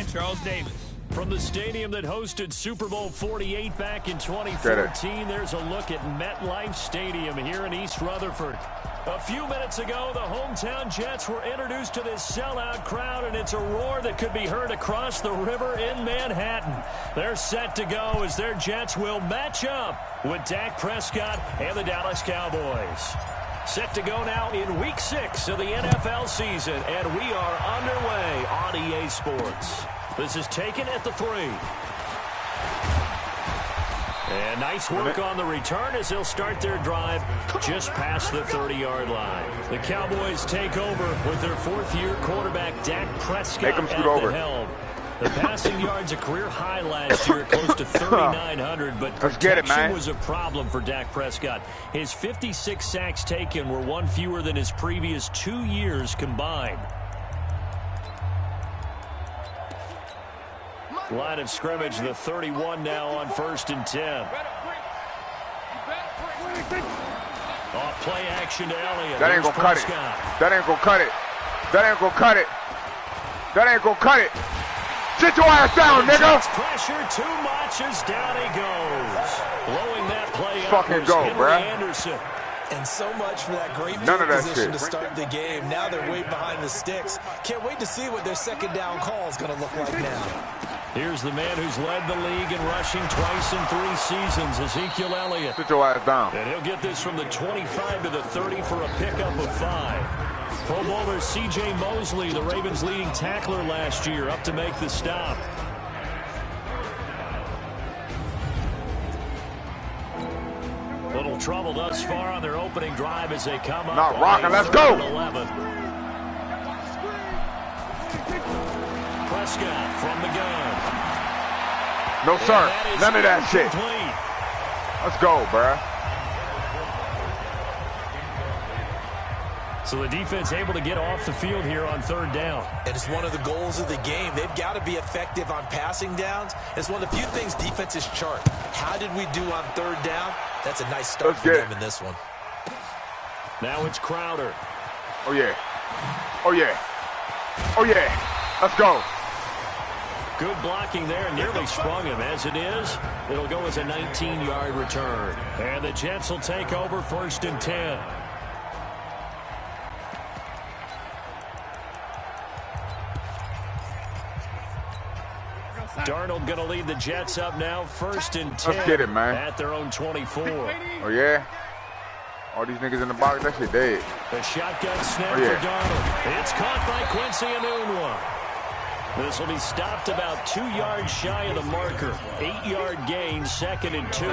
man, Charles Davis. From the stadium that hosted Super Bowl 48 back in 2014, there's a look at MetLife Stadium here in East Rutherford. A few minutes ago, the hometown Jets were introduced to this sellout crowd, and it's a roar that could be heard across the river in Manhattan. They're set to go as their Jets will match up with Dak Prescott and the Dallas Cowboys. Set to go now in Week 6 of the NFL season, and we are underway on EA Sports. This is taken at the 3. And nice work on the return as they'll start their drive just past the 30-yard line. The Cowboys take over with their fourth-year quarterback, Dak Prescott, at the helm. The passing yards a career high last year, close to 3,900, but protection was a problem for Dak Prescott. His 56 sacks taken were one fewer than his previous 2 years combined. Line of scrimmage, the 31 now on 1st and 10. Off play action to Elliott. That ain't gonna cut it. That ain't gonna cut it. That ain't gonna cut it. That ain't gonna cut it. Sit your ass down, nigga. Pressure too much as down he goes. Blowing that play up. Fucking go, bruh. Anderson. And so much for that great field position to start the game. Now they're way behind the sticks. Can't wait to see what their second down call is going to look like now. Here's the man who's led the league in rushing twice in 3 seasons, Ezekiel Elliott. Sit your ass down. And he'll get this from the 25 to the 30 for a pickup of 5. Pro Bowler C.J. Mosley, the Ravens' leading tackler last year, up to make the stop. Little trouble thus far on their opening drive as they come up. Not rocking, let's go. 11. Prescott from the gun. No, sir. None of that shit. Let's go, bruh. So the defense able to get off the field here on 3rd down. And it's one of the goals of the game. They've got to be effective on passing downs. It's one of the few things defenses chart. How did we do on 3rd down? That's a nice start for them in this one. Now it's Crowder. Oh, yeah. Oh, yeah. Oh, yeah. Let's go. Good blocking there, nearly sprung him. As it is, it'll go as a 19-yard return. And the Jets will take over 1st and 10. Darnold going to lead the Jets up now, 1st and 10. Let's get it, man. At their own 24. Oh, yeah? All these niggas in the box, that shit dead. The shotgun snap for Darnold. It's caught by Quincy Enunwa. This will be stopped about 2 yards shy of the marker. 8-yard gain, 2nd and 2.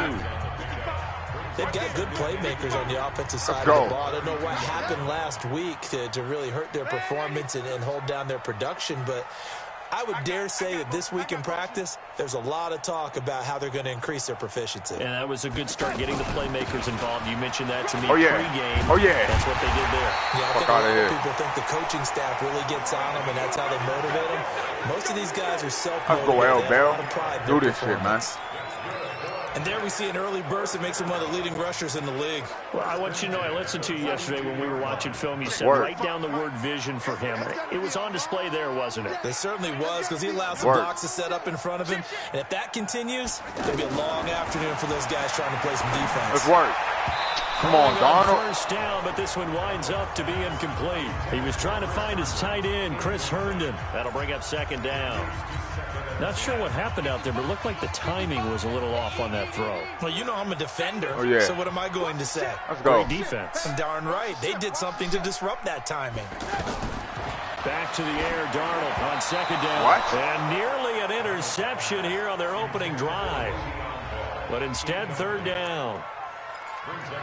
They've got good playmakers on the offensive side of the ball. I don't know what happened last week to really hurt their performance and hold down their production, but I would dare say that this week in practice, there's a lot of talk about how they're going to increase their proficiency. And that was a good start, getting the playmakers involved. You mentioned that to me pregame. Oh, yeah. That's what they did there. Yeah, I think a lot of people think the coaching staff really gets on them, and that's how they motivate them. Most of these guys are self-motivated. Let's go, L. Bell. Do this shit, man. And there we see an early burst that makes him one of the leading rushers in the league. Well, I want you to know, I listened to you yesterday when we were watching film. You said write down the word vision for him. It was on display there, wasn't it? It certainly was, because he allows the blocks to set up in front of him. And if that continues, it'll be a long afternoon for those guys trying to play some defense. Let's work. Come on, Donald. First down, but this one winds up to be incomplete. He was trying to find his tight end, Chris Herndon. That'll bring up 2nd down. Not sure what happened out there, but it looked like the timing was a little off on that throw. Well, you know I'm a defender, so what am I going to say? Let's go. Great defense. Darn right. They did something to disrupt that timing. Back to the air, Darnold on 2nd down. What? And nearly an interception here on their opening drive. But instead, 3rd down.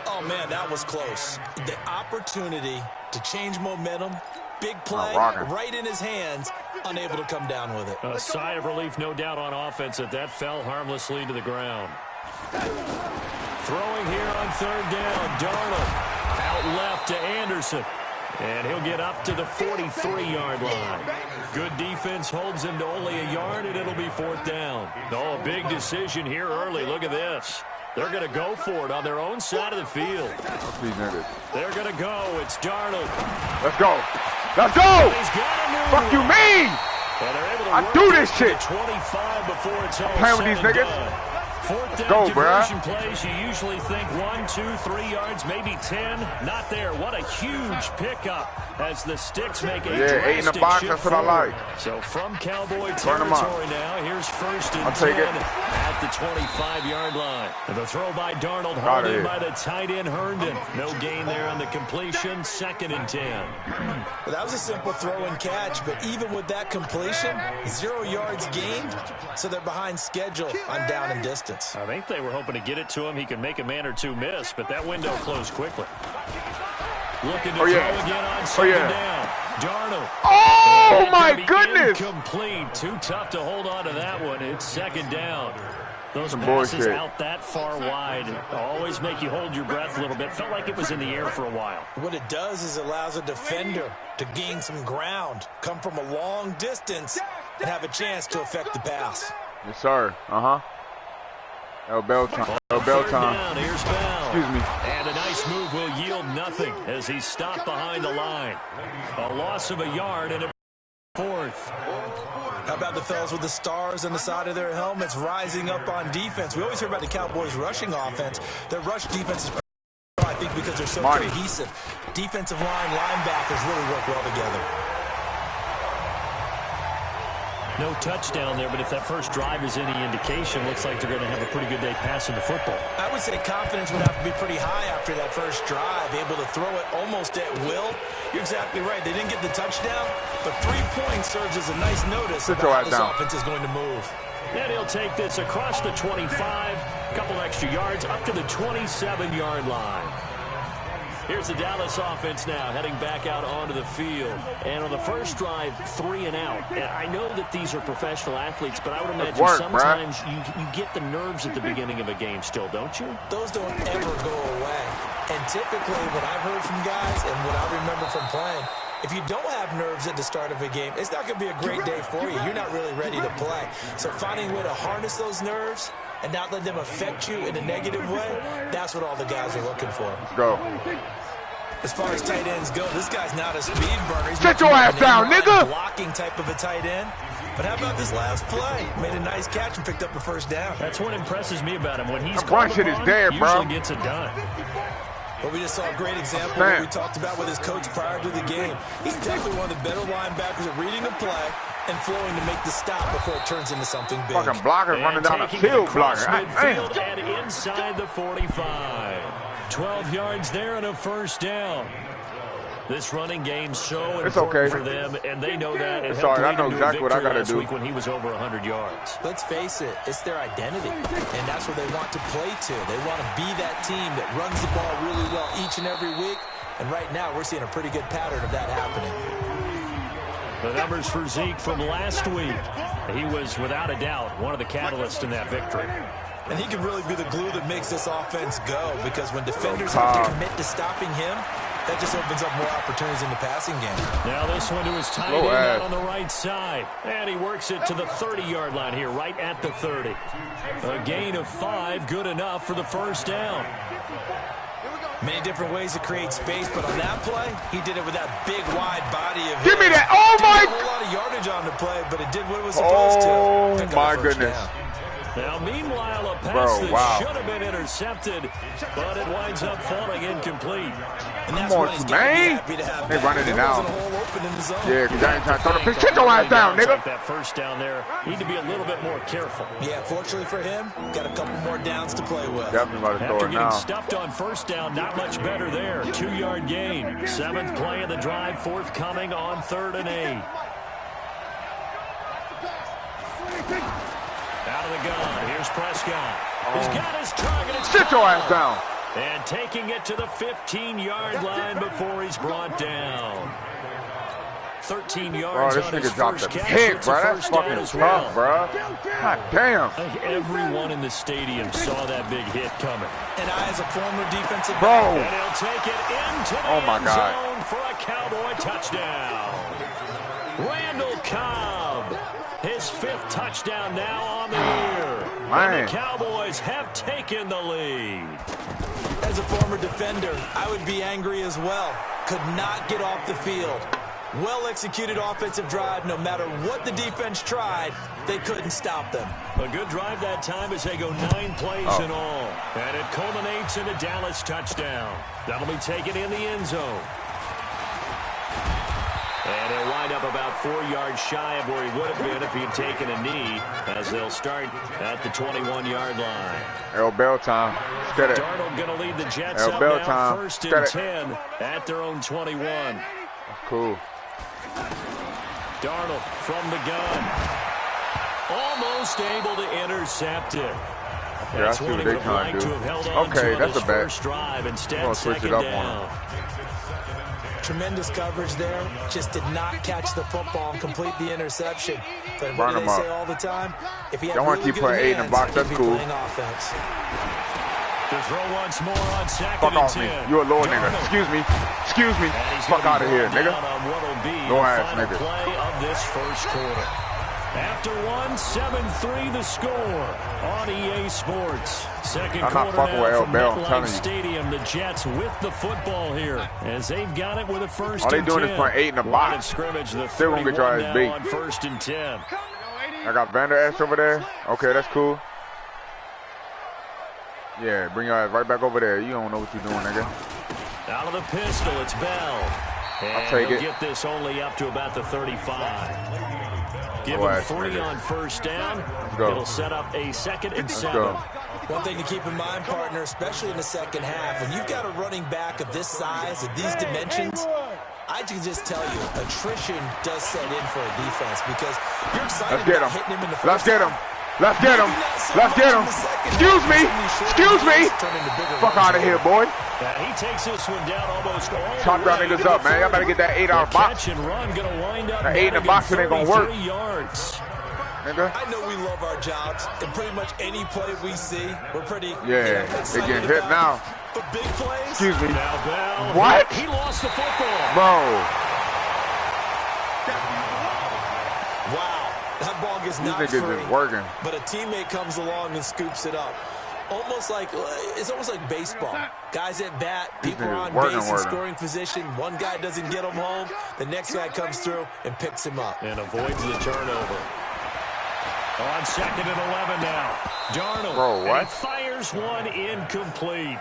Oh, man, that was close. The opportunity to change momentum, big play, right in his hands, unable to come down with it. A sigh of relief, no doubt, on offense that fell harmlessly to the ground. Throwing here on 3rd down, Darnold out left to Anderson. And he'll get up to the 43-yard line. Good defense holds him to only a yard, and it'll be 4th down. Oh, big decision here early. Look at this. They're going to go for it on their own side of the field. They're going to go. It's Darnold. Let's go. Let's go. He's got a fuck you mean? And they're able to I do this shit. 25 before it's all playing with these niggas. Fourth down go, conversion plays, you usually think 1, 2, 3 yards, maybe 10. Not there. What a huge pickup as the Sticks make a drastic 8 in the box, shift that's what I like. So from Cowboy territory now, here's 1st and 10 at the 25-yard line. The throw by Darnold, hauled in by the tight end Herndon. No gain there on the completion, 2nd and 10. Well, that was a simple throw and catch, but even with that completion, 0 yards gained, so they're behind schedule on down and distance. I think they were hoping to get it to him. He could make a man or two miss, but that window closed quickly. Looking to throw again on 2nd down. Darnold. Oh, my goodness. Incomplete. Too tough to hold on to that one. It's 2nd down. Those passes out that far wide always make you hold your breath a little bit. Felt like it was in the air for a while. What it does is allows a defender to gain some ground, come from a long distance, and have a chance to affect the pass. Yes, sir. Bell time. Bell time. Down. Here's Bell. Excuse me. And a nice move will yield nothing as he's stopped behind the line. A loss of a yard and a 4th. How about the fellas with the stars on the side of their helmets rising up on defense? We always hear about the Cowboys' rushing offense. Their rush defense is, I think, because they're so cohesive. Defensive line, linebackers really work well together. No touchdown there, but if that first drive is any indication, looks like they're going to have a pretty good day passing the football. I would say confidence would have to be pretty high after that first drive, able to throw it almost at will. You're exactly right. They didn't get the touchdown, but 3 points serves as a nice notice about how this offense is going to move. And he'll take this across the 25, a couple extra yards, up to the 27-yard line. Here's the Dallas offense now, heading back out onto the field. And on the first drive, 3 and out. And I know that these are professional athletes, but I would imagine sometimes you get the nerves at the beginning of a game still, don't you? Those don't ever go away. And typically, what I've heard from guys and what I remember from playing, if you don't have nerves at the start of a game, it's not going to be a great day for you. You're not really ready to play. So finding a way to harness those nerves and not let them affect you in a negative way, that's what all the guys are looking for. Let's go. As far as tight ends go, this guy's not a speed burner. He's Sit your ass down, nigga! Blocking type of a tight end. But how about this last play? Made a nice catch and picked up the first down. That's what impresses me about him. When he's shit is there, bro. Usually gets it done. Well, we just saw a great example of what we talked about with his coach prior to the game. He's definitely one of the better linebackers at reading the play and flowing to make the stop before it turns into something big. Fucking blocker running down the field blocker. Midfield and inside the 45. 12 yards there and a first down. This running game's so important for them, and they know that. It's all right. I know exactly what I got to do. Week when he was over 100 yards. Let's face it, it's their identity, and that's what they want to play to. They want to be that team that runs the ball really well each and every week, and right now we're seeing a pretty good pattern of that happening. The numbers for Zeke from last week. He was, without a doubt, one of the catalysts in that victory. And he can really be the glue that makes this offense go, because when defenders have to commit to stopping him, that just opens up more opportunities in the passing game. Now this one to his tight end out on the right side. And he works it to the 30-yard line here, right at the 30. A gain of 5, good enough for the first down. Many different ways to create space, but on that play, he did it with that big, wide body of his. Give me that. Oh, my. Didn't have a whole lot of yardage on the play, but it did what it was supposed to. Oh, my goodness. Down. Now, meanwhile, a pass that should have been intercepted, but it winds up falling incomplete. And that's what he's man. They running it down. Yeah, because I ain't trying to throw the pitch. Sit your ass down, nigga. That first down there, need to be a little bit more careful. Yeah, fortunately for him, got a couple more downs to play with. Definitely about to throw After it getting now. stuffed on first down, not much better there. 2-yard gain. 7th play of the drive, forthcoming on 3rd and 8. Out of the gun. Here's Prescott. He's got his target. Sit your ass down. And taking it to the 15-yard line before he's brought down. 13 yards on his first catch. Hit, bro. That's fucking tough, bro. God damn. I think everyone in the stadium saw that big hit coming. And I, as a former defensive back, and he'll take it into the end zone for a Cowboy touchdown. Randall Cobb, his 5th touchdown now on the year. And the Cowboys have taken the lead. As a former defender, I would be angry as well. Could not get off the field. Well-executed offensive drive. No matter what the defense tried, they couldn't stop them. A good drive that time as they go 9 plays in all. And it culminates in a Dallas touchdown. That'll be taken in the end zone. And he'll wind up about 4 yards shy of where he would have been if he had taken a knee, as they'll start at the 21-yard line. L Bell time. Get it. Darnold going to lead the Jets L up Bell now, time. 1st and 10 at their own 21. That's cool. Darnold from the gun. Almost able to intercept it. Yeah, I see what they're trying to do. Okay, that's a bad. Drive. Instead, I'm going to switch it up on him. Tremendous coverage there. Just did not catch the football and complete the interception. But Burn what do him they up. say all the time? If he had Y'all want to keep playing 8 in the box, that's cool. To throw once more on 2nd Fuck and off 10. me. You a little nigga. Excuse me. Excuse me. Fuck out of here, nigga. No ass nigga. Play of this first quarter. After 7-3 the score on EA Sports. Second quarter now from MetLife Stadium. The Jets with the football here as they've got it with a 1st and 10. All they doing is playing 8 in the box. Scrimmage, the Still gonna get your ass beat. on 1st and 10. I got Vander Esch over there. Okay, that's cool. Yeah, bring your ass right back over there. You don't know what you're doing, nigga. Out of the pistol, it's Bell. And I'll take it. Get this only up to about the 35. Give him 3 on 1st down. It'll set up a 2nd and 7. One thing to keep in mind, partner, especially in the second half, when you've got a running back of this size, of these dimensions, I can just tell you, attrition does set in for a defense because you're excited about hitting him in the first. Let's get him. Let's get him. Let's get him. Excuse me. Excuse me. Fuck out of here, boy. He takes this one down almost all Chop y'all niggas up, man. Y'all better get that 8 out of the box. And run gonna wind up that 8 in the box, it ain't gonna work. Yards. Nigga. I know we love our jobs, and pretty much any play we see, we're pretty. Yeah, they getting hit now. But big plays. Excuse me. Now Bell. What? He lost the football. Bro. Wow. That ball gets knocked free. These niggas is working. But a teammate comes along and scoops it up. It's almost like baseball. Guys at bat, people are on base in scoring position. One guy doesn't get him home. The next guy comes through and picks him up. And avoids the turnover. On 2nd and 11 now. Darnold. Bro, what? And fires one incomplete.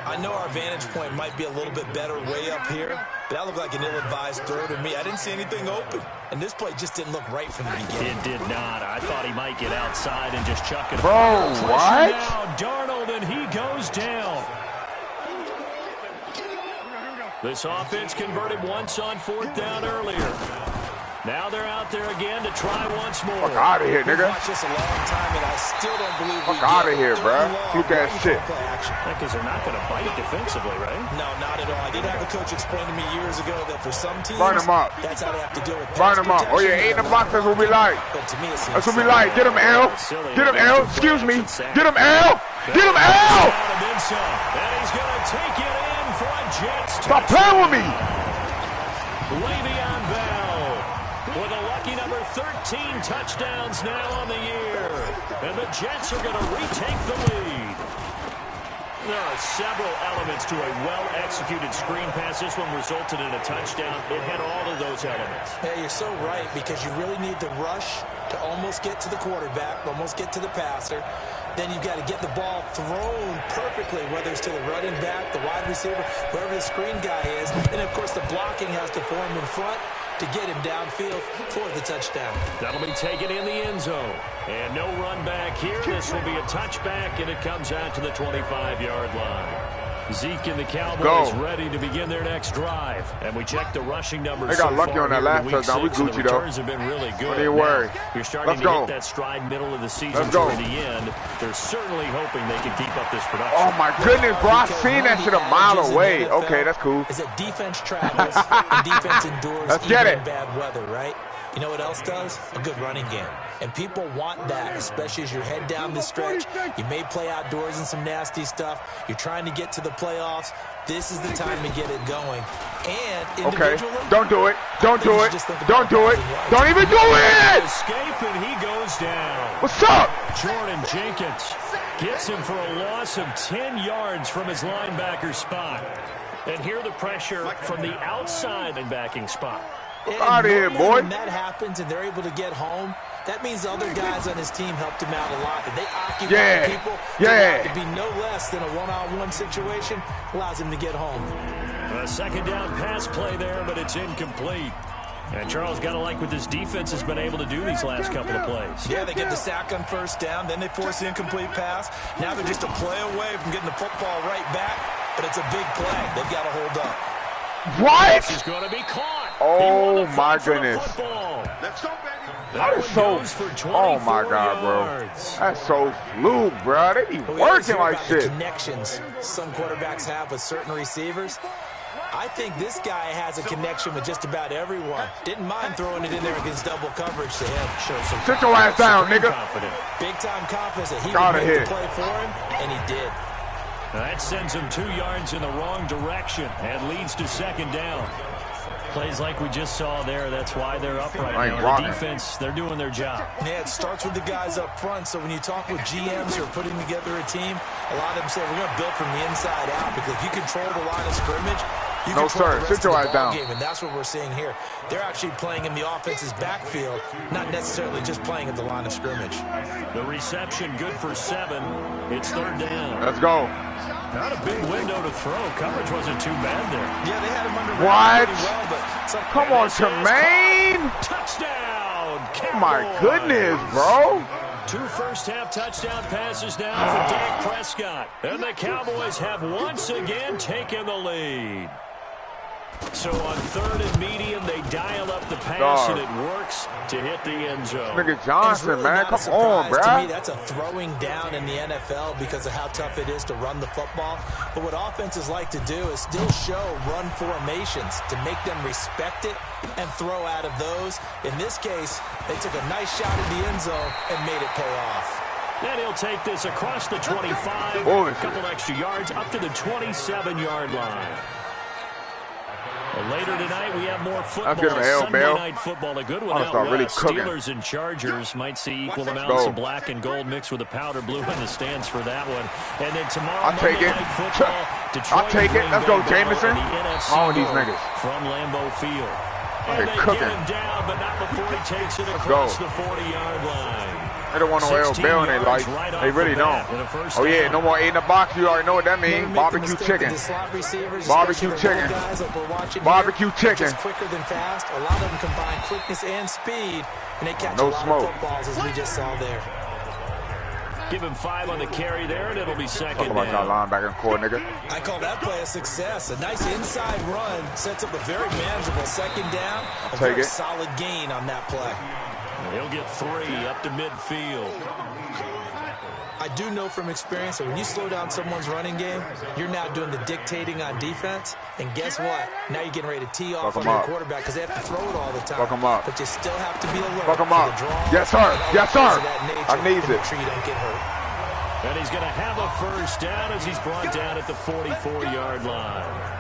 I know our vantage point might be a little bit better way up here, but that looked like an ill-advised throw to me. I didn't see anything open, and this play just didn't look right from the beginning. It did not. I thought he might get outside and just chuck it. Bro, what? Now, Darnold, and he goes down. This offense converted once on 4th down earlier. Now they're out there again to try once more. Fuck out of here, nigga. We've watched this a long time, and I still don't believe Fuck out of here, bro. Fluke ass shit. Because they're not going to bite defensively, right? No, not at all. I did have a coach explain to me years ago that for some teams, burn them up. That's how they have to deal with burn them up. Oh, yeah, 8 in the box, that's what we like. But to me, that's what we like. Get him, L. Get him, L. Excuse me. Get him, L. Get him, L. And he's going to take it in for a Jets. Stop playing with me. Le'Veon Bell with a lucky number 13 touchdowns now on the year. And the Jets are going to retake the lead. There are several elements to a well-executed screen pass. This one resulted in a touchdown. It had all of those elements. Yeah, you're so right, because you really need the rush to almost get to the quarterback, almost get to the passer. Then you've got to get the ball thrown perfectly, whether it's to the running back, the wide receiver, whoever the screen guy is. And, of course, the blocking has to form in front to get him downfield for the touchdown. That'll be taken in the end zone. And no run back here. This will be a touchback, and it comes out to the 25-yard line. Zeke and the Cowboys ready to begin their next drive. And we check the rushing numbers. They got lucky on that last touchdown. We Gucci, though. Have been really good. Don't even worry. You're starting to hit that stride middle of the season toward the end. They're certainly hoping they can keep up this production. Oh, my goodness, bro. I seen that shit a mile away. Okay, that's cool. Is that defense travels and defense endures even in bad weather, right? You know what else does? A good running game. And people want that, especially as you head down the stretch. You may play outdoors in some nasty stuff. You're trying to get to the playoffs. This is the time to get it going. And individually, don't do it. Don't do it. Don't do it. Don't even do it. Escape, and he goes down. What's up? Jordan Jenkins gets him for a loss of 10 yards from his linebacker spot. And here the pressure from the outside and backing spot. Out of here, boy. When that happens and they're able to get home, that means the other guys on his team helped him out a lot. If they occupy people, to be no less than a one-on-one situation, allows him to get home. A second down pass play there, but it's incomplete. And Charles, got to like what this defense has been able to do these last couple of plays. Yeah, they get the sack on first down, then they force the incomplete pass. Now they're just a play away from getting the football right back, but it's a big play. They've got to hold up. What? This is going to be caught. Oh, my goodness. That is so, oh my God, bro. That's so fluke, bro. They be working like shit. The connections some quarterbacks have with certain receivers. I think this guy has a connection with just about everyone. Didn't mind throwing it in there against double coverage to him. Sit your ass down, nigga. Big-time confidence that he would make the play for him, and he did. That sends him 2 yards in the wrong direction and leads to second down. Plays like we just saw there. That's why they're up right now. The defense, they're doing their job. Yeah, it starts with the guys up front. So when you talk with GMs who are putting together a team, a lot of them say we're going to build from the inside out because if you control the line of scrimmage, you control the rest of the ball game, and that's what we're seeing here. They're actually playing in the offense's backfield, not necessarily just playing at the line of scrimmage. The reception good for 7. It's third down. Let's go. Not a big window to throw. Coverage wasn't too bad there. Yeah, they had him under what? Pretty well, but come on, Tremaine. Touchdown. Oh, my goodness, bro. 2 first-half touchdown passes now for Dak Prescott. And the Cowboys have once again taken the lead. So on third and medium, they dial up the pass, and it works to hit the end zone. Nigga Johnson, really, man, come on, bro. To me, that's a throwing down in the NFL because of how tough it is to run the football. But what offenses like to do is still show run formations to make them respect it and throw out of those. In this case, they took a nice shot at the end zone and made it pay off. And he'll take this across the 25, a couple extra yards up to the 27-yard line. Well, later tonight, we have more football. Sunday night football, a good one out west. Really Steelers and Chargers might see equal amounts of black and gold mixed with a powder blue in the stands for that one. And then tomorrow, Monday night football, Detroit. I'll take it. Let's go, Jameson. All these niggas. From Lambeau Field. And they get him down, but not before he takes it across the 40-yard line. They don't want no L Bell in their life. They really don't. Oh, yeah, no more 8 in the box. You already know what that means. Barbecue chicken. Barbecue chicken. Barbecue chicken. Quicker than fast. A lot of them combine quickness and speed, and they catch a lot of footballs, as we just saw there. Give him 5 on the carry there, and it'll be second down. Talk about that linebacker core, nigga. I call that play a success. A nice inside run sets up a very manageable second down. A very solid gain on that play. He'll get 3 up to midfield. I do know from experience that when you slow down someone's running game, you're now doing the dictating on defense. And guess what? Now you're getting ready to tee off on your quarterback because they have to throw it all the time. Fuck him up. But you still have to be alert. Fuck him up. Yes, sir. Yes, sir. I need it. Make sure you don't get hurt. And he's going to have a first down as he's brought down at the 44-yard line.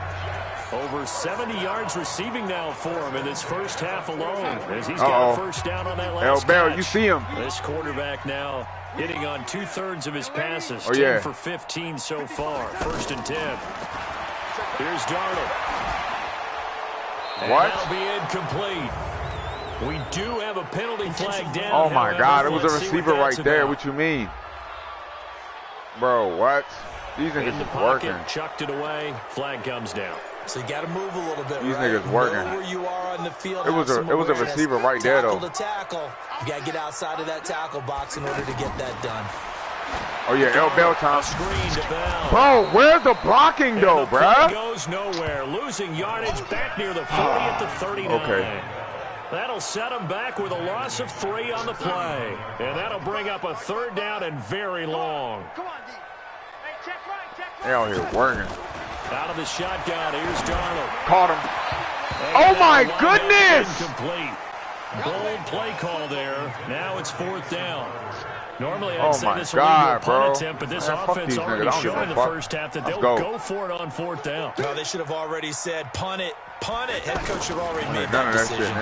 Over 70 yards receiving now for him in his first half alone as he's got a first down on that last catch. You see him. This quarterback now hitting on 2/3 of his passes. 10 for 15 so far. 1st and 10. Here's Darnold. What? And that'll be incomplete. We do have a penalty flag down. Oh, my God. It was a receiver right there. What you mean? Bro, what? These niggas is working. Chucked it away. Flag comes down. So you got to move a little bit. These niggas working. Know where you are on the field. It was a receiver right there though. Tackle. You got to get outside of that tackle box in order to get that done. Oh yeah, L Bell time. Screen to Bell. Bro, where's the blocking though, bruh? Goes nowhere. Losing yardage back near the 40 at the 39. Okay. That'll set him back with a loss of 3 on the play. And that'll bring up a 3rd down and very long. They out here working. Out of the shotgun, here's Darnold. Caught him. Oh my goodness! Incomplete. Bold play call there. Now it's 4th down. Normally I'd say this will lead to a punt attempt, but this offense already showed in the first half that they'll go for it on 4th down. No, they should have already said punt it, punt it. Head coach should have already made that decision.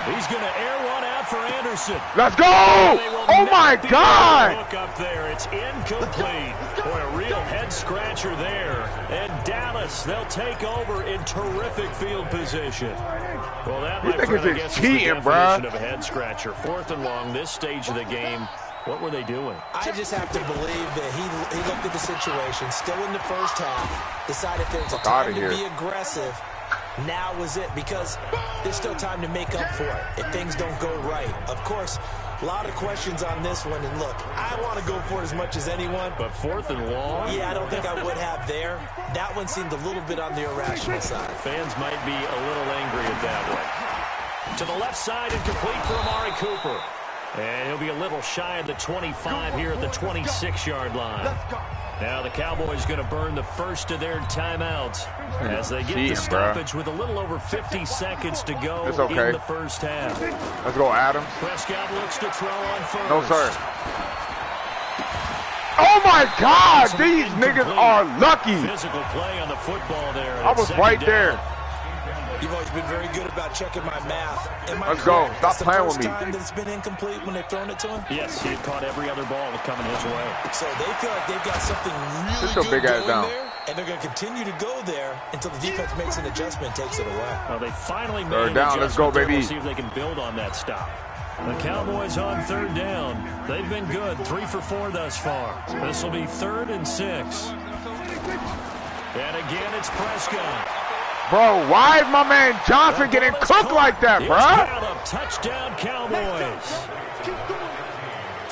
He's going to air one out for Anderson. Let's go! Oh, my God! Look up there. It's incomplete. Boy, a real head-scratcher there. And Dallas, they'll take over in terrific field position. Well, that, my friend, I guess, cheating, is the definition of a head-scratcher. 4th and long, this stage of the game. What were they doing? I just have to believe that he looked at the situation, still in the first half, decided there was a time to be aggressive. Now was it, because there's still time to make up for it if things don't go right. Of course, a lot of questions on this one, and look, I want to go for it as much as anyone. But 4th and long? Yeah, I don't think I would have there. That one seemed a little bit on the irrational side. Fans might be a little angry at that one. To the left side and complete for Amari Cooper. And he'll be a little shy of the 25 here at the 26-yard line. Now the Cowboys going to burn the first of their timeouts as they get the stoppage with a little over 50 seconds to go in the first half. Let's go, Adams. Prescott looks to throw on first. No, sir. Oh, my God. These niggas are lucky. Physical play on the football there. I was right there. You've always been very good about checking my math. Let's go. Stop playing with me. Time that it's been incomplete when they've thrown it to him? Yes, he had caught every other ball coming his way. So they feel like they've got something really good going there, and they're going to continue to go there until the defense makes an adjustment and takes it away. Well, they finally made an adjustment. Let's go, baby. We'll see if they can build on that stop. The Cowboys on 3rd down. They've been good, 3 for 4 thus far. This will be 3rd and 6. And again, it's Prescott. Bro, why is my man Johnson getting cooked like that, bro? Touchdown, Cowboys.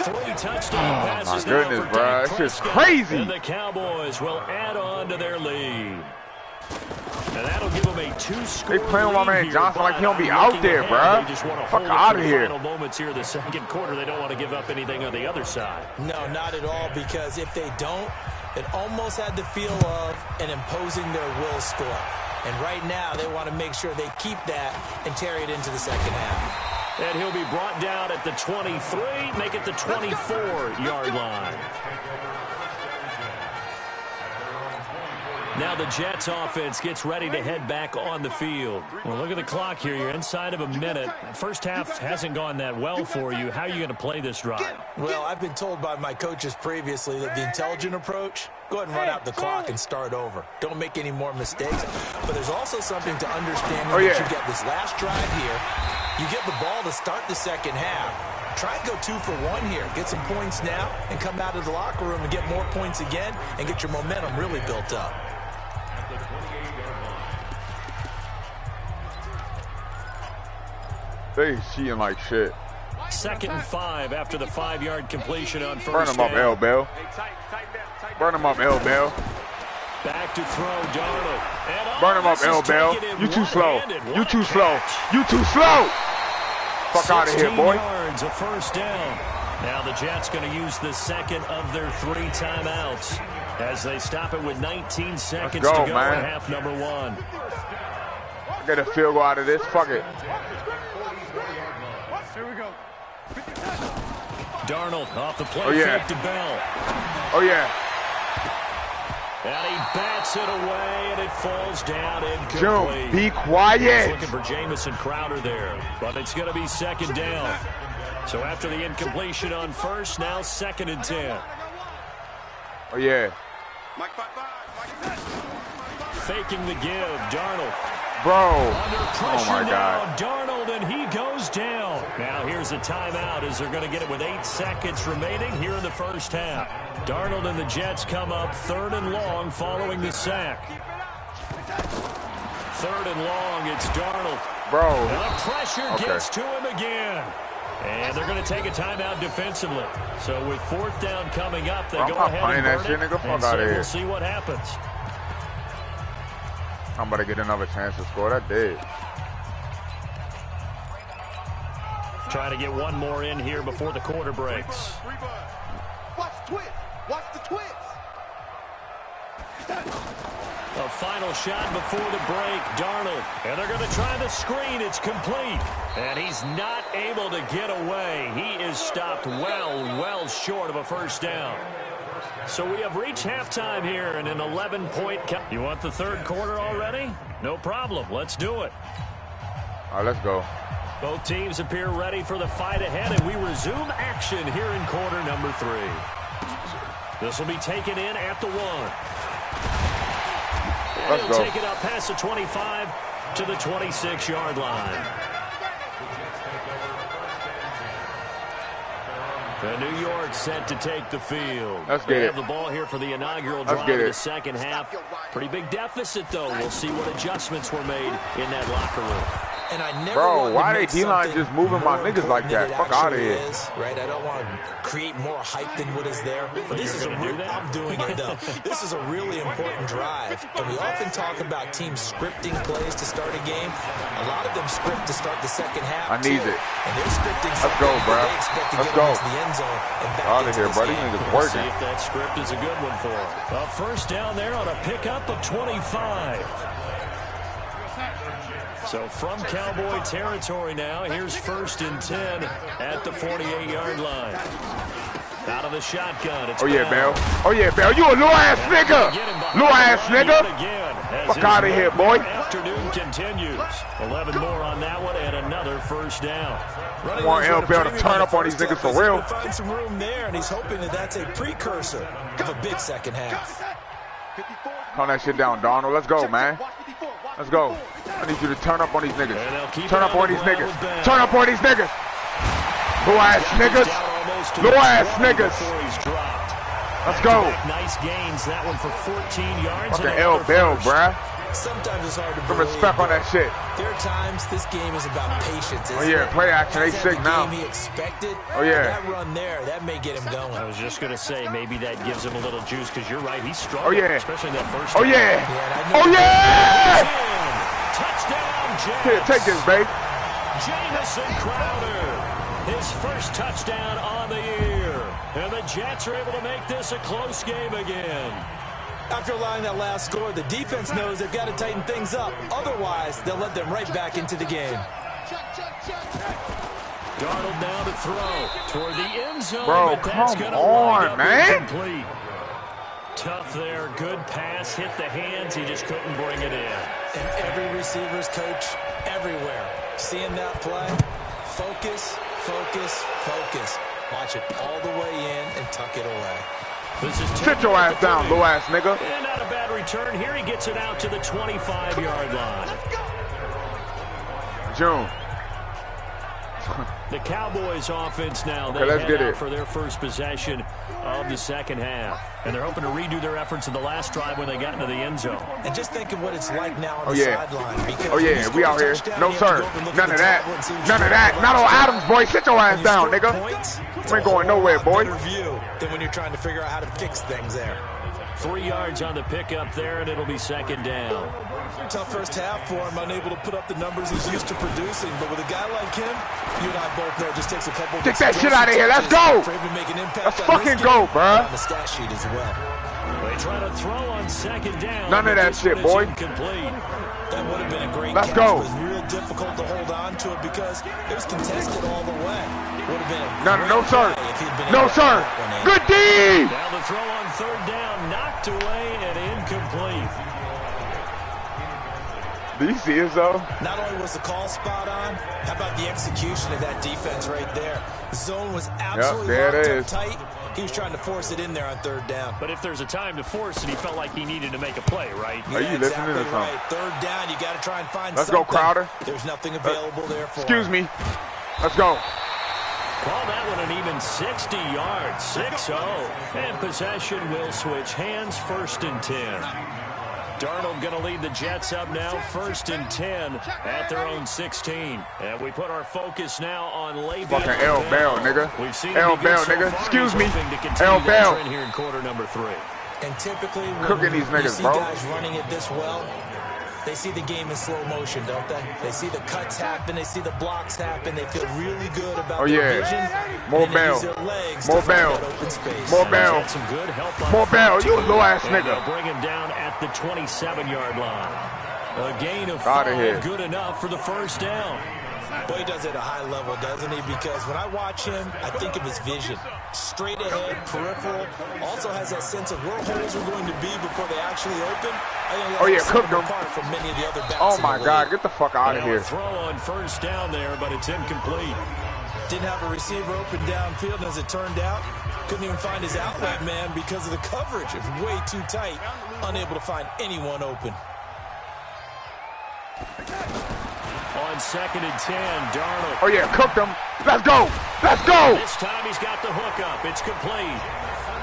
3 touchdown passes. My goodness, bro. It's just crazy. And the Cowboys will add on to their lead. And that'll give them a 2-score. They playing with my man Johnson like he don't be out there, bro. Fuck out of here. Final moments here, the second quarter. They don't want to give up anything on the other side. No, not at all, because if they don't, it almost had the feel of an imposing their will score. And right now, they want to make sure they keep that and carry it into the second half. And he'll be brought down at the 23, make it the 24-yard line. Now the Jets offense gets ready to head back on the field. Well, look at the clock here. You're inside of a minute. First half hasn't gone that well for you. How are you going to play this drive? Well, I've been told by my coaches previously that the intelligent approach, go ahead and run out the clock and start over. Don't make any more mistakes. But there's also something to understand that you get this last drive here. You get the ball to start the second half. Try and go 2 for 1 here. Get some points now and come out of the locker room and get more points again and get your momentum really built up. They cheating like shit. 2nd and 5 after the 5-yard completion on first Burn him up, L. Bell. Burn him up, L. Bell. Back to throw, Darnold. Burn him up, L. Bell. You too slow. You too slow. You too slow. Fuck out of here, boy. 16 yards, a first down. Now the Jets going to use the second of their 3 timeouts as they stop it with 19 seconds to go in half number 1. Get a field goal out of this. Fuck it. Here we go. Darnold off the play fake to Bell. Oh, yeah. And he bats it away, and it falls down incomplete. Joe, be quiet. He's looking for Jamison Crowder there, but it's going to be 2nd down. So after the incompletion on first, now 2nd and 10. Oh, yeah. Faking the give, Darnold. Bro. Under pressure oh, my God. Now, Darnold, and he goes down. Now here's a timeout as they're going to get it with 8 seconds remaining here in the first half. Darnold and the Jets come up 3rd and long following the sack. 3rd and long, it's Darnold. Bro. And the pressure gets to him again. And they're going to take a timeout defensively. So with 4th down coming up, they go ahead and burn it. And so we'll see what happens. I'm about to get another chance to score. That did. Trying to get one more in here before the quarter breaks. Watch the twist. Watch the twist. A final shot before the break, Darnold. And they're going to try the screen. It's complete. And he's not able to get away. He is stopped well short of a first down. So we have reached halftime here in an 11-point count. You want the 3rd quarter already? No problem. Let's do it. All right, let's go. Both teams appear ready for the fight ahead, and we resume action here in quarter number 3. This will be taken in at the 1. Let's go. Take it up past the 25 to the 26-yard line. And New York set to take the field. Let's get they it. have the ball here for the inaugural drive of the second half. Pretty big deficit, though. We'll see what adjustments were made in that locker room. And I never Bro, why they D-line just moving my niggas like that? Fuck out of here. Right? I don't want to create more hype than what is there. But this is I'm doing it, though. This is a really important drive. And we often talk about teams scripting plays to start a game. A lot of them script to start the second half. I need it. And they're scripting. Let's go, bro. Let's go. The end zone and back out of here, buddy. Niggas working. See if that script is a good one for him. A first down there on a pickup of 25. So from Cowboy territory now, here's 1st and 10 at the 48-yard line. Out of the shotgun. It's oh, yeah, Bell. Oh, yeah, Bell. You a little-ass nigga. Little-ass nigga. Fuck out of here, boy. Afternoon continues. 11 more on that one and another first down. I want L. Bell to turn up on these niggas for real. Find some room there, and he's hoping that that's a precursor of a big second half. Calm that shit down, Donald. Let's go, man. Let's go. I need you to turn up on these niggas. Turn up on these niggas. Turn up on these niggas. Little ass niggas. Little ass niggas. Let's go. Nice gains. That one for 14 yards. Fucking L. Bell, bruh. Sometimes it's hard to Some believe. respect on that shit. There are times this game is about patience. Oh yeah, play action. They sick now. He expected. Oh yeah. That run there, that may get him going. I was just gonna say maybe that gives him a little juice because you're right. He's strong. Oh yeah. Especially that first. Oh yeah. Oh yeah. Touchdown, Jets. Here, take this, babe. Jamison Crowder, his first touchdown on the year, and the Jets are able to make this a close game again. After allowing that last score, the defense knows they've got to tighten things up. Otherwise, they'll let them right back into the game. Darnold now to throw toward the end zone. Bro, come on, man. Incomplete. Tough there. Good pass. Hit the hands. He just couldn't bring it in. And every receiver's coach everywhere. Seeing that play, focus, focus, focus. Watch it all the way in and tuck it away. Sit your ass down, little ass nigga. And not a bad return. Here he gets it out to the 25-yard line. June. The Cowboys offense now. Okay, let's get it for their first possession of the second half. And they're hoping to redo their efforts in the last drive when they got into the end zone. And just think of what it's like now on the sideline. Oh, yeah, we out here. No, sir. None of that. None of that. Not on Adams, boy. Sit your ass down, nigga. We ain't going nowhere, boy. Than when you're trying to figure out how to fix things there. 3 yards on the pickup there, and it'll be second down. Tough first half for him, unable to put up the numbers he's used to producing. But with a guy like him, you and I both know it just takes a couple. Get that shit out of here. Let's go. Let's fucking go, bro. On the stat sheet as well. They try to throw on second down. None of that shit, boy. That would have been a great Let's catch. go. It was real difficult to hold on to it because it was contested all the way. Would have been a no, sir. No, sir. Good D. Now the throw on third down, knocked away and incomplete. Do you see it, though? Not only was the call spot on, how about the execution of that defense right there? The zone was absolutely locked up tight. He was trying to force it in there on third down. But if there's a time to force it, he felt like he needed to make a play, right? Are you listening to something? Right. Third down, you got to try and find Let's something. go, Crowder. There's nothing available there for Excuse him. me. Let's go. Call that one an even 60 yards, 6-0. And possession will switch hands, 1st and 10. Darnold going to lead the Jets up now, 1st and 10 at their own 16. And we put our focus now on Le'Veon. Fucking L. Bell, nigga. We've seen L. Bell, nigga. Excuse me. L. Bell. Here in quarter number 3. And typically, cooking these niggas, bro. Guys running it this well, they see the game in slow motion, don't they? They see the cuts happen, they see the blocks happen, they feel really good about their vision. More Bell. More Bell. More Bell. Some good help more Bell. You a little ass nigga. Bring him down at the 27-yard line. A gain of 5, good enough for the first down. Boy, he does it at a high level, doesn't he? Because when I watch him, I think of his vision. Straight ahead, peripheral. Also has that sense of where holes are going to be before they actually open. Oh, yeah, cooked him. From many of the other backs oh, my God. Get the fuck out of here. Throw on first down there, but it's incomplete. Didn't have a receiver open downfield, and as it turned out, couldn't even find his outlet man because of the coverage. It was way too tight, unable to find anyone open. On 2nd and 10, Darnold. Oh, yeah, cooked him. Let's go. Let's go. This time he's got the hook up. It's complete.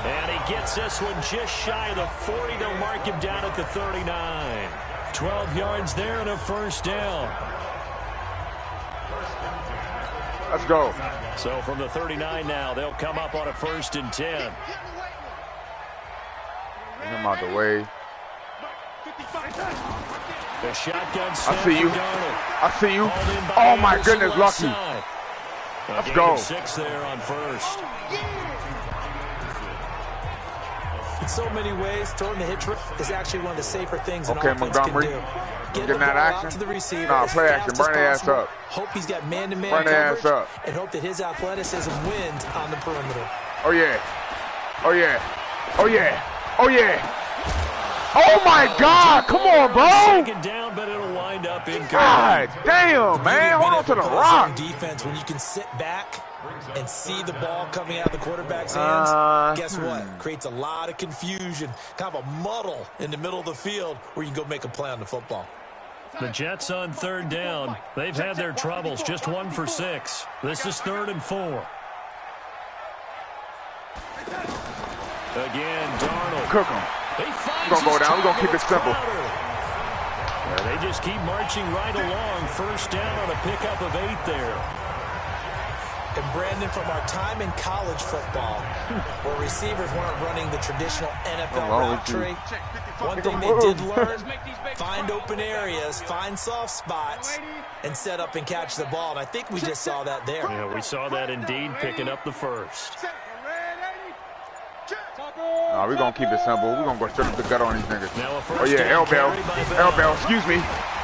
And he gets this one just shy of the 40. They'll mark him down at the 39. 12 yards there and a first down. Let's go. So from the 39 now, they'll come up on a 1st and 10. Get him out the way. The shotgun I see you. I see you. Oh, my goodness, lucky. Let's go. 6 there on first. In so many ways, throwing the hit trick is actually one of the safer things an offense Montgomery. can do. Getting that action? To the receiver nah, play action. Burn their ass up. Hope he's got man-to-man Burn their ass up. And hope that his athleticism wins on the perimeter. Oh, yeah. Oh, yeah. Oh, yeah. Oh, yeah. Oh, my God. Come on, bro. 2nd down, but it'll wind up in. God damn, man. Hold on to the rock. Defense, when you can sit back and see the ball coming out of the quarterback's hands, guess what? Creates a lot of confusion, kind of a muddle in the middle of the field where you can go make a play on the football. The Jets on 3rd down. They've had their troubles. Just 1 for 6. This is 3rd and 4. Again, Darnold. Cook him. We're going to go down. We're going to keep it simple. They just keep marching right along. First down on a pickup of 8 there. And Brandon, from our time in college football, where receivers weren't running the traditional NFL route tree, one thing they did learn, find open areas, find soft spots, and set up and catch the ball. And I think we just saw that there. Yeah, we saw that indeed, picking up the first. Nah, we're going to keep it simple. We're going to go straight up the gut on these niggas. Oh, yeah, L-Bell. L-Bell, excuse me.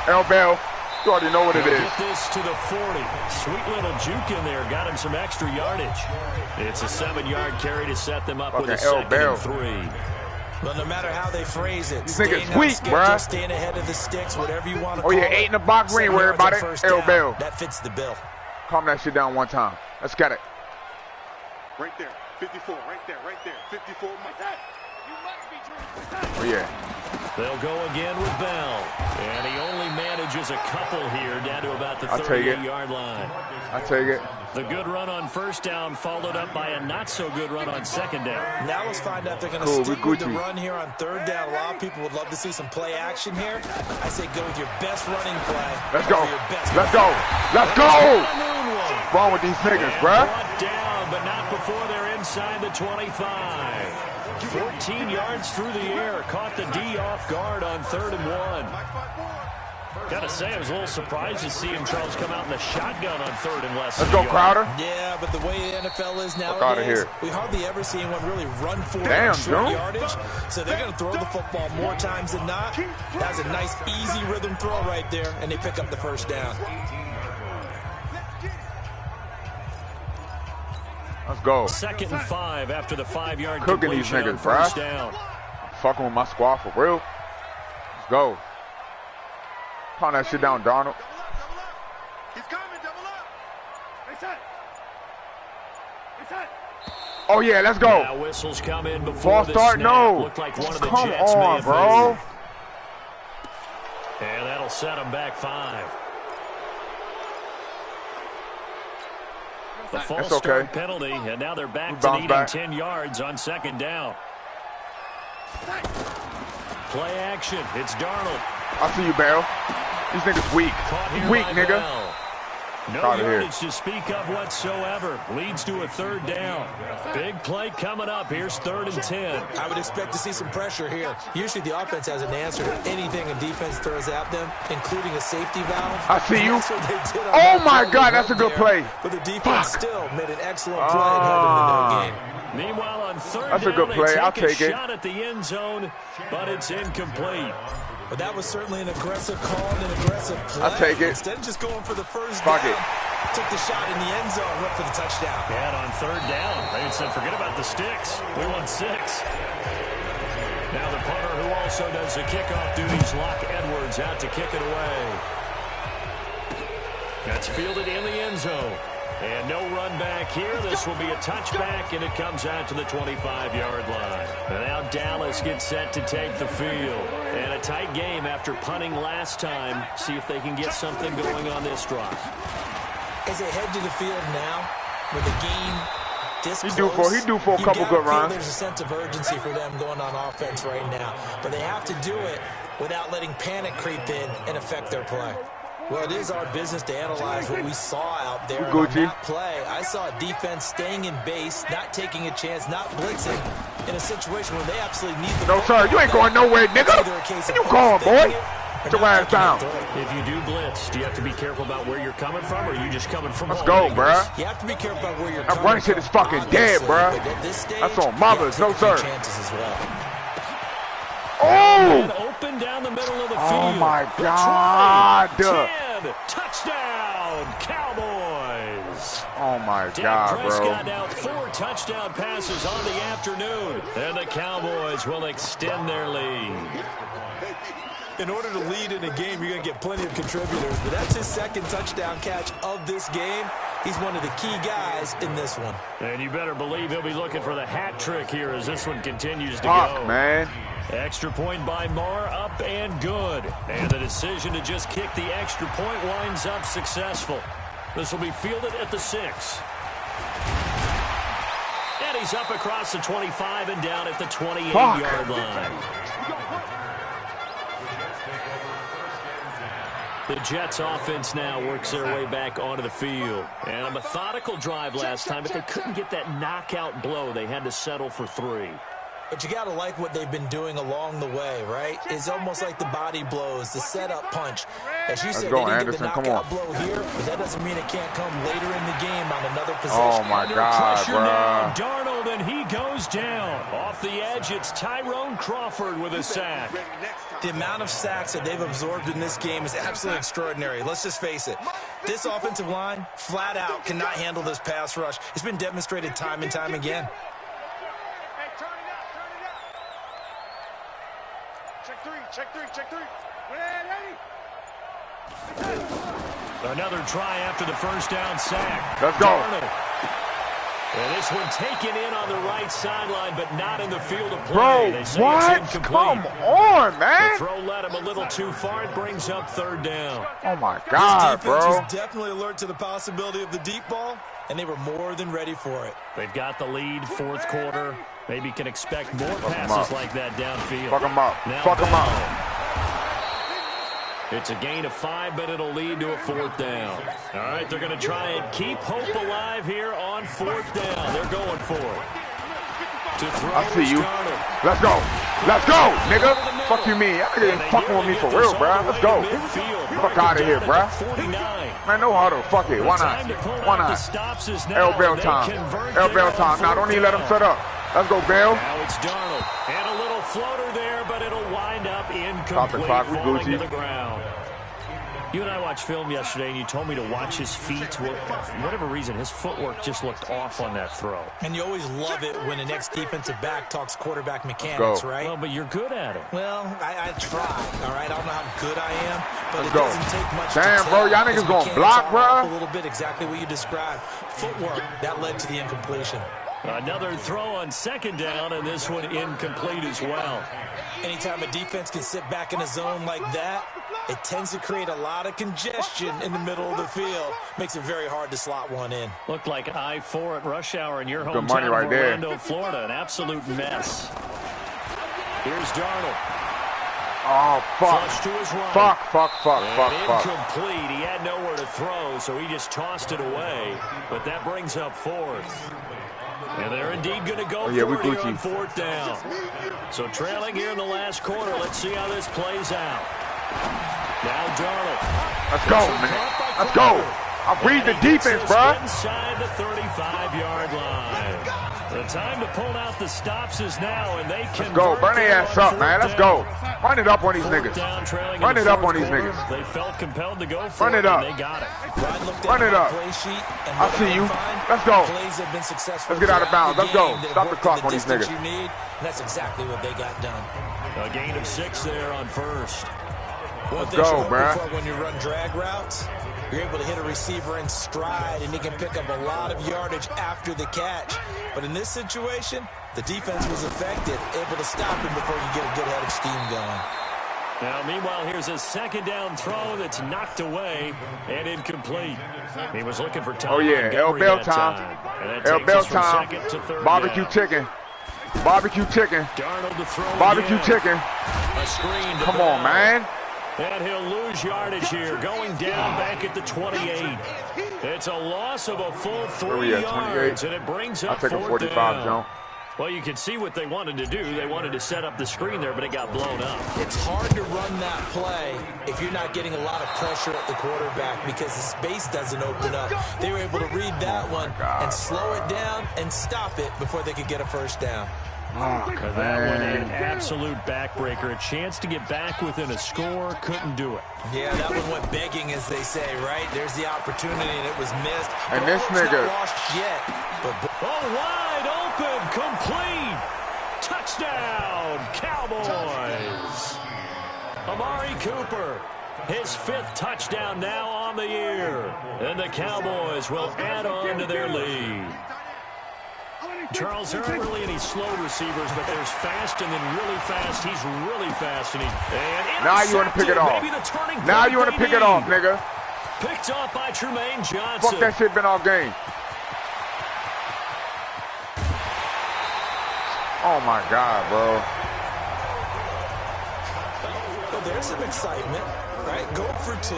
L-Bell. You already know what it is. Get this to the 40. Sweet little juke in there. Got him some extra yardage. It's a 7-yard carry to set them up with a 2nd and 3. Well, no matter how they phrase it, these niggas weak, bruh. Staying ahead of the sticks, whatever you want to call it. 8 in the box. We ain't worried about it. L-Bell. That fits the bill. Calm that shit down one time. Let's get it. Right there. 54, right there, 54. Oh, yeah. They'll go again with Bell. And he only manages a couple here down to about the 38-yard line. I take it. The good run on first down followed up by a not-so-good run on 2nd down. Now let's find out if they're going to stick with the run here on 3rd down. A lot of people would love to see some play action here. I say go with your best running play. Let's go. Let's go. Let's go. What's wrong with these niggas, bruh? Brought down, but not before they're inside the 25. 14 yards through the air. Caught the D off guard on 3rd and 1. Gotta say, I was a little surprised to see him, Charles, come out in the shotgun on 3rd and less. Let's go, Crowder. Yeah, but the way the NFL is nowadays, we hardly ever see anyone really run for short yardage. So they're going to throw the football more times than not. That was a nice, easy rhythm throw right there, and they pick up the first down. Let's go. 2nd and 5 after the 5-yard cooking these niggas, bruh. Down. Fucking with my squad for real. Let's go. Pound that shit down, Darnold. He's coming, double up. Oh yeah, let's go. Now whistles come in before false start, no. Looked like one of the Come Jets on, bro. moved. And that'll set them back 5. The false start penalty, and now they're back to needing 10 yards on 2nd down. Play action. It's Darnold. I see you, Bell. These niggas weak. Weak, nigga. No yardage to speak of whatsoever. Leads to a 3rd down. Big play coming up. Here's 3rd and 10. I would expect to see some pressure here. Usually the offense has an answer to anything a defense throws at them, including a safety valve. I see you. Oh, my God, that's a good play. But the defense still made an excellent play and held them to no game. Meanwhile, on 3rd that's down, a good play. I'll take it. Shot at the end zone, but it's incomplete. But that was certainly an aggressive call and an aggressive play. I'll take it. Instead of just going for the first down, took the shot in the end zone, went for the touchdown. And on third down, they said, forget about the sticks. We want 6. Now the punter, who also does the kickoff duties, Locke Edwards, out to kick it away. That's fielded in the end zone. And no run back here. This will be a touchback, and it comes out to the 25-yard line. And now Dallas gets set to take the field. And a tight game after punting last time. See if they can get something going on this drive. As they head to the field now, with the game this he close, do for a couple good runs. There's a sense of urgency for them going on offense right now. But they have to do it without letting panic creep in and affect their play. Well, it is our business to analyze what we saw out there. On that play, I saw a defense staying in base, not taking a chance, not blitzing, in a situation where they absolutely need the ball. No, sir, you ain't going nowhere, nigga. What you going, boy? Get your ass down. If you do blitz, do you have to be careful about where you're coming from, or are you just coming from Let's go, bruh. You have to be careful about where you're coming from. That run shit is fucking dead, bruh. That's on mothers. No, sir. Oh! Open down the middle of the field. Oh, my God. 10. Touchdown, Cowboys. Oh, my Dak God, Prescott bro. now 4 touchdown passes on the afternoon. And the Cowboys will extend their lead. In order to lead in a game, you're going to get plenty of contributors. But that's his second touchdown catch of this game. He's one of the key guys in this one. And you better believe he'll be looking for the hat trick here as this one continues to go. Man. Extra point by Marr, up and good. And the decision to just kick the extra point winds up successful. This will be fielded at the 6. And he's up across the 25 and down at the 28-yard line. The Jets offense now works their way back onto the field. And a methodical drive last time, but they couldn't get that knockout blow. They had to settle for 3. But you got to like what they've been doing along the way, right? It's almost like the body blows, the setup punch. As you said, they didn't get the knockout blow here, but that doesn't mean it can't come later in the game on another possession. Oh, my God, bro. Now, Darnold, and he goes down. Off the edge, it's Tyrone Crawford with a sack. The amount of sacks that they've absorbed in this game is absolutely extraordinary. Let's just face it. This offensive line, flat out, cannot handle this pass rush. It's been demonstrated time and time again. Check three. Another try after the first down sack. Let's go. Darnold. And this one taken in on the right sideline, but not in the field of play. Bro, they say what? It's Come on, man. The throw led him a little too far. It brings up 3rd down. Oh, my God, bro. This defense was definitely alert to the possibility of the deep ball, and they were more than ready for it. They've got the lead, 4th quarter. Maybe can expect more passes like that downfield. Fuck them up. Now Fuck them up. It's a gain of 5, but it'll lead to a 4th down. All right, they're going to try and keep hope alive here on 4th down. They're going for it. To throw I see you. Darnold. Let's go. Let's go, nigga. Fuck you mean. Y'all niggas ain't fucking with me for real, bro. Let's go. Fuck out of here, bro. Man, no huddle. Fuck it. Why not? Why not? L Bell time. L Bell time. Now, don't even let him set up. Let's go, Bell. Now it's Darnold. And a little floater there, but it'll wind up incomplete. Stop the clock. We falling Gucci. to the ground. You and I watched film yesterday, and you told me to watch his feet. Well, for whatever reason, his footwork just looked off on that throw. And you always love it when the next defensive back talks quarterback mechanics, right? Well, but you're good at it. Well, I try, all right? I don't know how good I am, but Let's it go. doesn't take much Damn, to bro, tell. y'all niggas His gonna block, mechanics are off bro? A little bit, exactly what you described. Footwork, that led to the incompletion. Another throw on 2nd down, and this one incomplete as well. Anytime a defense can sit back in a zone like that, it tends to create a lot of congestion in the middle of the field. Makes it very hard to slot one in. Looked like I-4 at rush hour in your hometown Good money right of there. Orlando, Florida. An absolute mess. Here's Darnold. Oh, fuck. Flush to his right. Fuck. Incomplete. He had nowhere to throw, so he just tossed it away. But that brings up 4th. And they're indeed going to go for it here on 4th down. So trailing here in the last quarter. Let's see how this plays out. Now Darnold. Let's go, man. Let's go. I'll read the defense, bro. Inside the 35-yard line. The time to pull out the stops is now, and they can go. Burn their ass up, man. Let's go. Run it up on these niggas. Run it up on these niggas. They felt compelled to go for Run it up. and they got it. Run it up. I see you. Let's go. Let's get out of bounds. Let's go. Stop the clock on these niggas. That's exactly what they got done. A gain of 6 there on first. Let's go, bro. When you run drag routes, you're able to hit a receiver in stride, and he can pick up a lot of yardage after the catch. But in this situation, the defense was effective, able to stop him before you get a good head of steam going. Now, meanwhile, here's a second down throw that's knocked away and incomplete. He was looking for time. Oh, yeah, El Bell time. El Bell time. Barbecue chicken. Barbecue chicken. Barbecue chicken. A screen. Come on, man. And he'll lose yardage here, going down back at the 28. It's a loss of a full 3 yards, and it brings up I'll take a 45, John. Well, you can see what they wanted to do. They wanted to set up the screen there, but it got blown up. It's hard to run that play if you're not getting a lot of pressure at the quarterback because the space doesn't open up. They were able to read that one and slow it down and stop it before they could get a first down. Oh, that one an absolute backbreaker. A chance to get back within a score, couldn't do it. Yeah, that one went begging, as they say, right? There's the opportunity, and it was missed. And this nigga. Not lost yet, but wide open, complete. Touchdown, Cowboys. Amari Cooper, his 5th touchdown now on the year. And the Cowboys will add on to their lead. Charles, there aren't really any slow receivers, but there's fast and then really fast. He's really fast. And now you want to pick it off. Now you want to pick it off, nigga. Picked off by Tremaine Johnson. Fuck that shit been off game. Oh, my God, bro. Well, there's some excitement, right? Go for 2,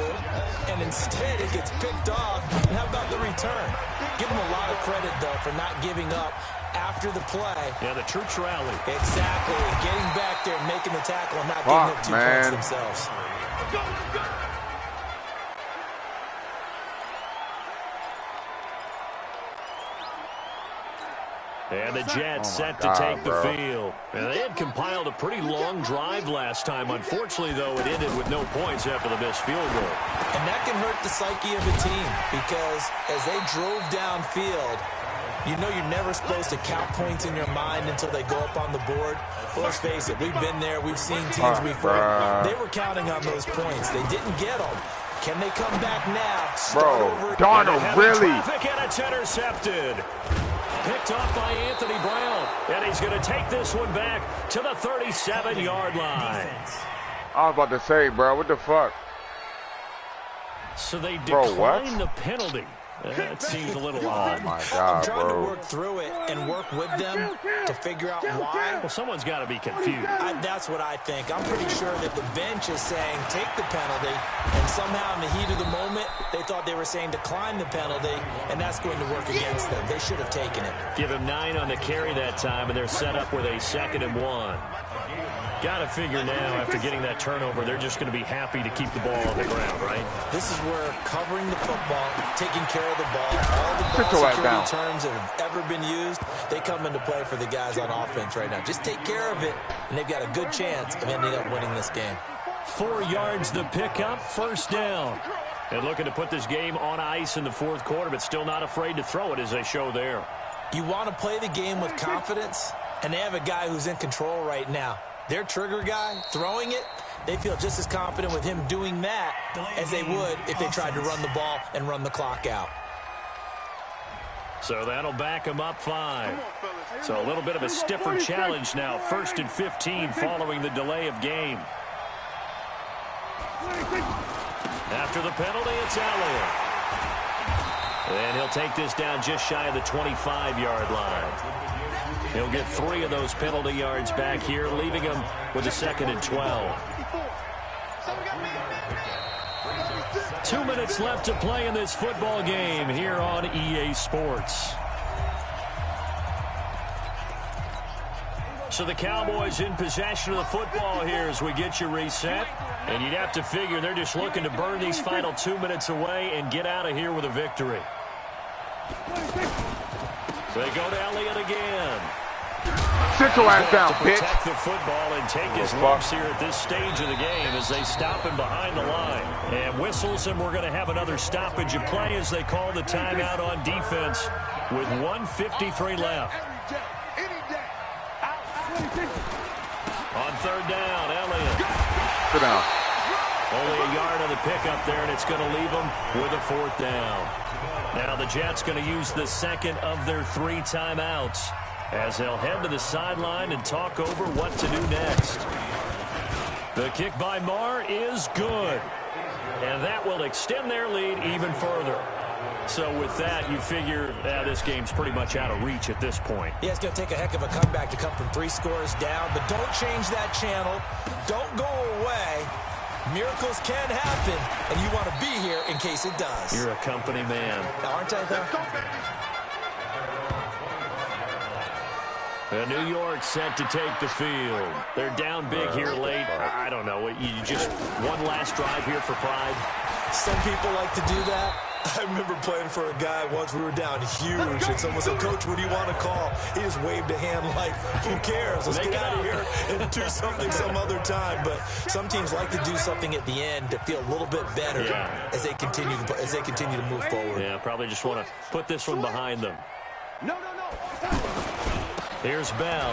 and instead it gets picked off. And how about the return? Give him a lot of credit, though, for not giving up after the play. Yeah, the troops rally. Exactly. Getting back there, making the tackle, and not giving up 2 points themselves. And the Jets set to take the field. And they had compiled a pretty long drive last time. Unfortunately, though, it ended with no points after the missed field goal. And that can hurt the psyche of a team because as they drove downfield, you know you're never supposed to count points in your mind until they go up on the board. Well, let's face it, we've been there. We've seen teams before. They were counting on those points. They didn't get them. Can they come back now? Bro, Darnold, really? Traffic, and it's intercepted. Picked off by Anthony Brown. And he's going to take this one back to the 37-yard line. I was about to say, bro, what the fuck? So they declined the penalty. That seems a little odd. Oh, my God, I'm trying bro. to work through it and work with them to figure out why. Well, someone's got to be confused. That's what I think. I'm pretty sure that the bench is saying take the penalty, and somehow in the heat of the moment, they thought they were saying decline the penalty, and that's going to work against them. They should have taken it. Give him 9 on the carry that time, and they're set up with a 2nd and 1. Got to figure now, after getting that turnover, they're just going to be happy to keep the ball on the ground, right? This is where covering the football, taking care of the ball, all the ball security terms that have ever been used, they come into play for the guys on offense right now. Just take care of it, and they've got a good chance of ending up winning this game. 4 yards the pickup, 1st down. And looking to put this game on ice in the 4th quarter, but still not afraid to throw it as they show there. You want to play the game with confidence, and they have a guy who's in control right now. Their trigger guy throwing it, they feel just as confident with him doing that as they would if they tried to run the ball and run the clock out. So that'll back them up 5. So a little bit of a stiffer challenge now. 1st and 15 following the delay of game. After the penalty, it's Elliott. And he'll take this down just shy of the 25-yard line. He'll get 3 of those penalty yards back here, leaving him with a 2nd and 12. 2 minutes left to play in this football game here on EA Sports. So the Cowboys in possession of the football here as we get you reset. And you'd have to figure they're just looking to burn these final 2 minutes away and get out of here with a victory. So They go to Elliott again. Sit your ass down, bitch. Protect the football and take his lumps here at this stage of the game as they stop him behind the line. And whistles, and we're going to have another stoppage of play as they call the timeout on defense with 1:53 left. On third down, Elliott. Sit down. Only a yard on the pickup there, and it's going to leave them with a fourth down. Now the Jets going to use the second of their 3 timeouts as they'll head to the sideline and talk over what to do next. The kick by Marr is good, and that will extend their lead even further. So with that, you figure this game's pretty much out of reach at this point. Yeah, it's going to take a heck of a comeback to come from 3 scores down, but don't change that channel. Don't go away. Miracles can happen, and you want to be here in case it does. You're a company man. Aren't I, though? New York set to take the field. They're down big here late. I don't know. You just one last drive here for pride? Some people like to do that. I remember playing for a guy once. We were down huge, and someone said, "Coach, what do you want to call?" He just waved a hand like, "Who cares? Let's get out of here and do something some other time." But some teams like to do something at the end to feel a little bit better as they continue to move forward. Yeah, probably just want to put this one behind them. No. Here's Bell.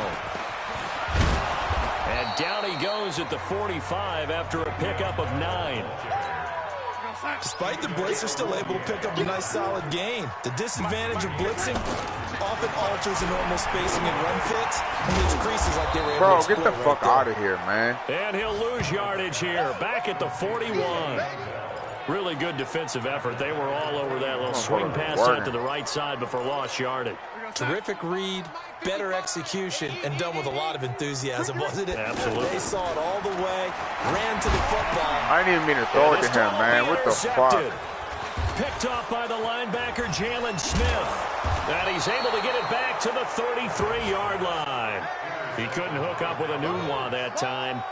And down he goes at the 45 after a pickup of 9. Despite the blitz, they're still able to pick up a nice, solid gain. The disadvantage of blitzing often alters the normal spacing and run fits and leaves creases like they were able to exploit. Bro, get the fuck out of here, man. And he'll lose yardage here. Back at the 41. Really good defensive effort. They were all over that little swing pass out to the right side before lost yardage. Terrific read, better execution, and done with a lot of enthusiasm, wasn't it? Absolutely. They saw it all the way, ran to the football. I didn't even mean to throw it to him, man. What the fuck? Picked off by the linebacker, Jalen Smith. And he's able to get it back to the 33-yard line. He couldn't hook up with a Nunwa that time.